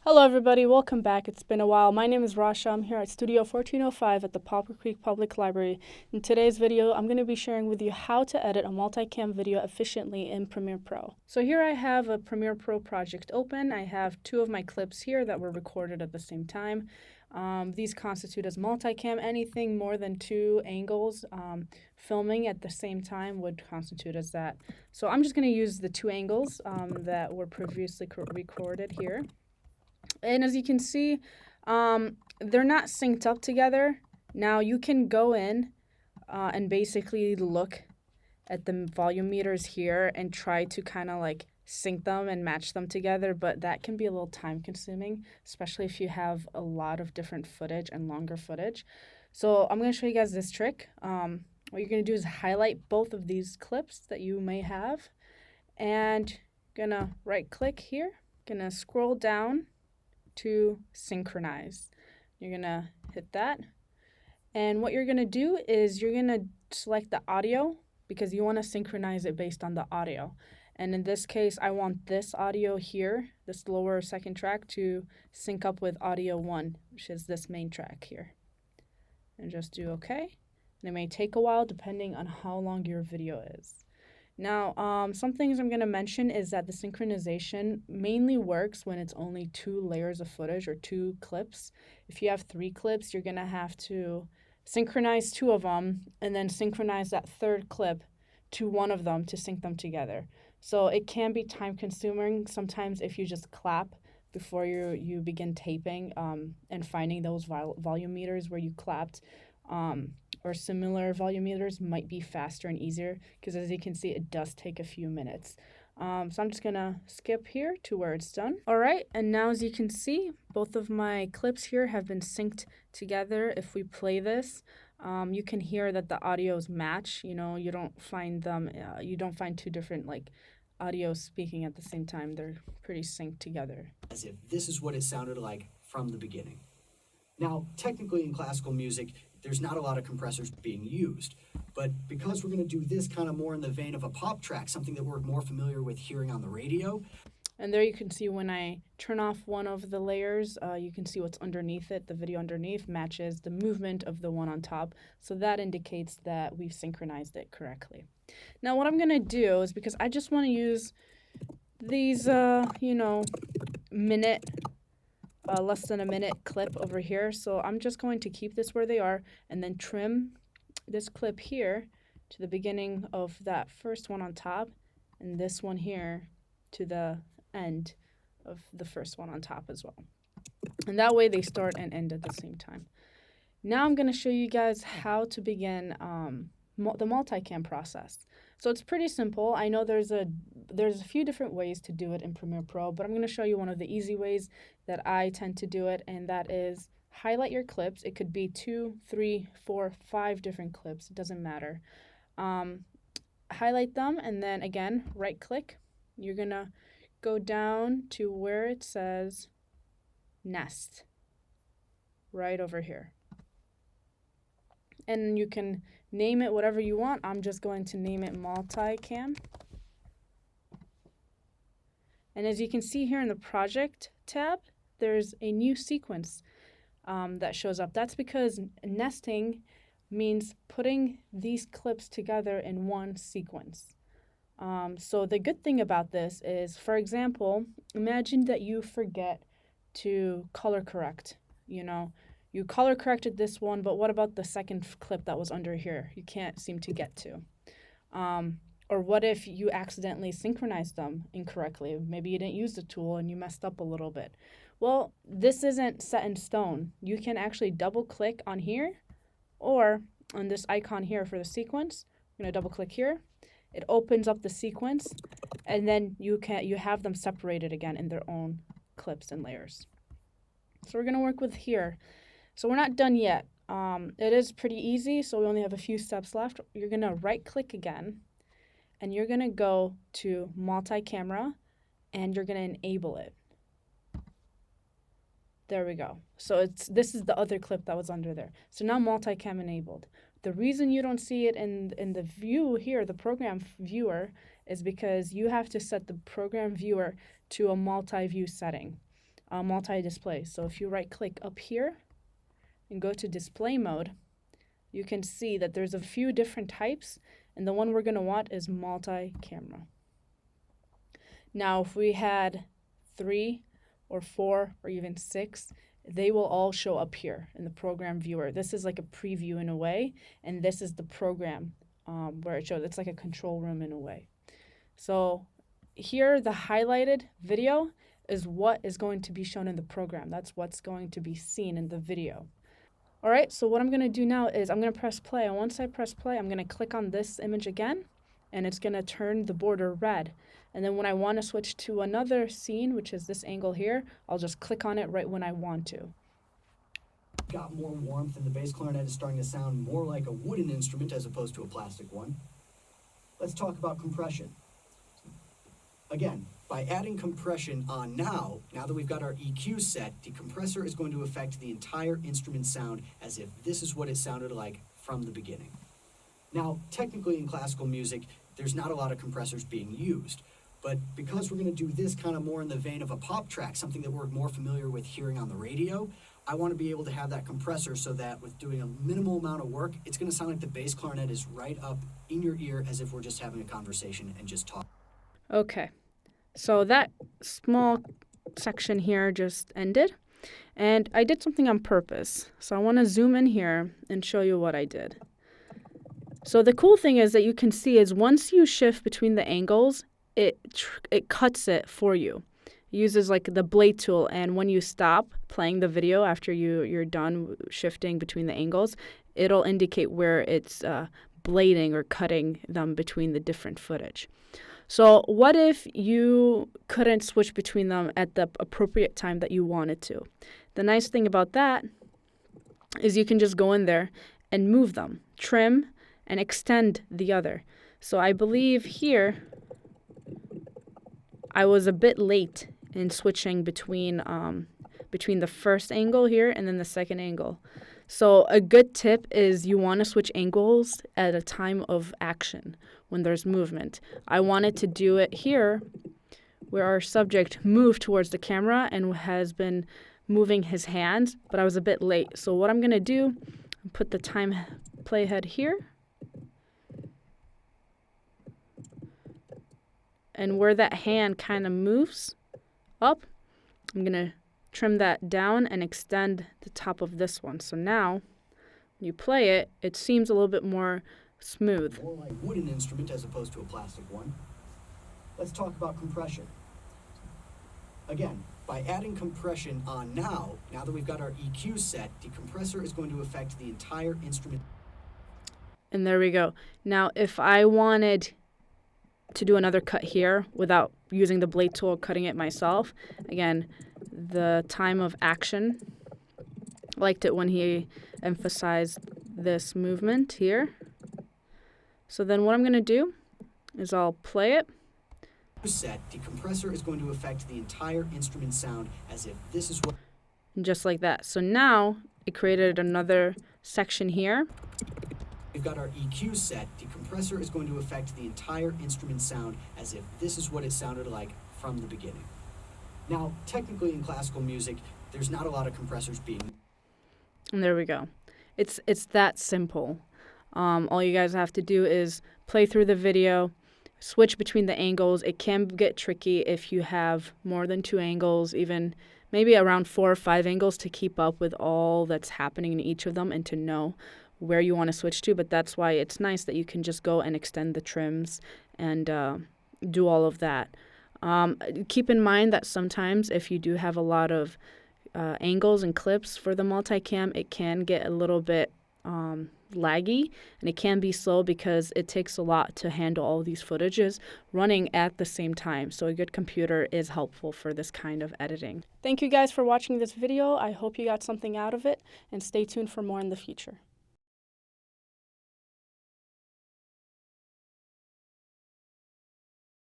Hello everybody, welcome back. It's been a while. My name is Rasha. I'm here at Studio 1405 at the Poplar Creek Public Library. In today's video, I'm going to be sharing with you how to edit a multicam video efficiently in Premiere Pro. So here I have a Premiere Pro project open. I have two of my clips here that were recorded at the same time. These constitute as multicam. Anything more than two angles filming at the same time would constitute as that. So I'm just going to use the two angles that were previously recorded here. And as you can see, they're not synced up together. Now you can go in and basically look at the volume meters here and try to kind of like sync them and match them together, but that can be a little time consuming, especially if you have a lot of different footage and longer footage. So I'm going to show you guys this trick. What you're going to do is highlight both of these clips that you may have, and going to right click here, going to scroll down to synchronize. You're gonna hit that, and what you're gonna do is you're gonna select the audio because you want to synchronize it based on the audio. And in this case, I want this audio here, this lower second track, to sync up with audio 1, which is this main track here. And just do OK. And it may take a while depending on how long your video is. Now, some things I'm going to mention is that the synchronization mainly works when it's only 2 layers of footage or 2 clips. If you have 3 clips, you're going to have to synchronize 2 of them and then synchronize that 3rd clip to one of them to sync them together. So it can be time consuming sometimes if you just clap before you begin taping and finding those volume meters where you clapped. Or similar volume meters might be faster and easier because, as you can see, it does take a few minutes. So I'm just going to skip here to where it's done. All right, and now as you can see, both of my clips here have been synced together. If we play this, you can hear that the audios match. You know, you don't find them, you don't find 2 different like audios speaking at the same time. They're pretty synced together. As if this is what it sounded like from the beginning. Now, technically in classical music, there's not a lot of compressors being used, but because we're going to do this kind of more in the vein of a pop track, something that we're more familiar with hearing on the radio. And there you can see when I turn off one of the layers, you can see what's underneath it. The video underneath matches the movement of the one on top, so that indicates that we've synchronized it correctly. Now what I'm going to do is, because I just want to use these, minute less than a minute clip over here. So I'm just going to keep this where they are and then trim this clip here to the beginning of that first one on top and this one here to the end of the first one on top as well. And that way they start and end at the same time. Now I'm going to show you guys how to begin the multicam process. So it's pretty simple. I know there's a few different ways to do it in Premiere Pro, but I'm going to show you one of the easy ways that I tend to do it, and that is highlight your clips. It could be 2, 3, 4, 5 different clips. It doesn't matter. Highlight them, and then again, right click. You're going to go down to where it says nest, right over here. And you can name it whatever you want. I'm just going to name it multicam. And as you can see here in the project tab, there's a new sequence that shows up. That's because nesting means putting these clips together in one sequence. So the good thing about this is, for example, imagine that you forget to color correct, You color corrected this one, but what about the second clip that was under here? You can't seem to get to. Or what if you accidentally synchronized them incorrectly? Maybe you didn't use the tool and you messed up a little bit. Well, this isn't set in stone. You can actually double click on here or on this icon here for the sequence. I'm going to double click here. It opens up the sequence, and then you have them separated again in their own clips and layers. So we're going to work with here. So we're not done yet. It is pretty easy, so we only have a few steps left. You're going to right-click again, and you're going to go to multi-camera, and you're going to enable it. There we go. So this is the other clip that was under there. So now multicam enabled. The reason you don't see it in the view here, the program viewer, is because you have to set the program viewer to a multi-view setting. multi-display. So if you right click up here and go to display mode, you can see that there's a few different types, and the one we're going to want is multi-camera. Now, if we had 3 or 4 or even 6, they will all show up here in the program viewer. This is like a preview in a way, and this is the program where it shows. It's like a control room in a way. So here, the highlighted video is what is going to be shown in the program. That's what's going to be seen in the video. All right, so what I'm going to do now is I'm going to press play. And once I press play, I'm going to click on this image again, and it's going to turn the border red. And then when I want to switch to another scene, which is this angle here, I'll just click on it right when I want to. Got more warmth, and the bass clarinet is starting to sound more like a wooden instrument as opposed to a plastic one. Let's talk about compression. Again, by adding compression on now that we've got our EQ set, the compressor is going to affect the entire instrument sound as if this is what it sounded like from the beginning. Now, technically in classical music, there's not a lot of compressors being used, but because we're going to do this kind of more in the vein of a pop track, something that we're more familiar with hearing on the radio, I want to be able to have that compressor so that with doing a minimal amount of work, it's going to sound like the bass clarinet is right up in your ear as if we're just having a conversation and just talking. Okay, so that small section here just ended, and I did something on purpose. So I want to zoom in here and show you what I did. So the cool thing is that you can see is once you shift between the angles, it cuts it for you. It uses like the blade tool, and when you stop playing the video after you're done shifting between the angles, it'll indicate where it's blading or cutting them between the different footage. So what if you couldn't switch between them at the appropriate time that you wanted to? The nice thing about that is you can just go in there and move them, trim, and extend the other. So I believe here I was a bit late in switching between the first angle here and then the second angle. So a good tip is you want to switch angles at a time of action when there's movement. I wanted to do it here where our subject moved towards the camera and has been moving his hands, but I was a bit late. So what I'm going to do, put the time playhead here. And where that hand kind of moves up, I'm going to trim that down and extend the top of this one. So now, when you play it, it seems a little bit more smooth. More like a wooden instrument as opposed to a plastic one. Let's talk about compression. Again, by adding compression on now that we've got our EQ set, the compressor is going to affect the entire instrument. And there we go. Now, if I wanted to do another cut here without using the blade tool, cutting it myself, again, the time of action, liked it when he emphasized this movement here. So then what I'm going to do is I'll play it. Set, the compressor is going to affect the entire instrument sound as if this is what. And just like that. So now it created another section here. We've got our EQ set. The compressor is going to affect the entire instrument sound as if this is what it sounded like from the beginning. Now, technically in classical music, there's not a lot of compressors being. And there we go. It's that simple. All you guys have to do is play through the video, switch between the angles. It can get tricky if you have more than 2 angles, even maybe around 4 or 5 angles to keep up with all that's happening in each of them and to know where you want to switch to. But that's why it's nice that you can just go and extend the trims and do all of that. Keep in mind that sometimes if you do have a lot of angles and clips for the multicam, it can get a little bit laggy, and it can be slow because it takes a lot to handle all these footages running at the same time. So a good computer is helpful for this kind of editing. Thank you guys for watching this video. I hope you got something out of it, and stay tuned for more in the future.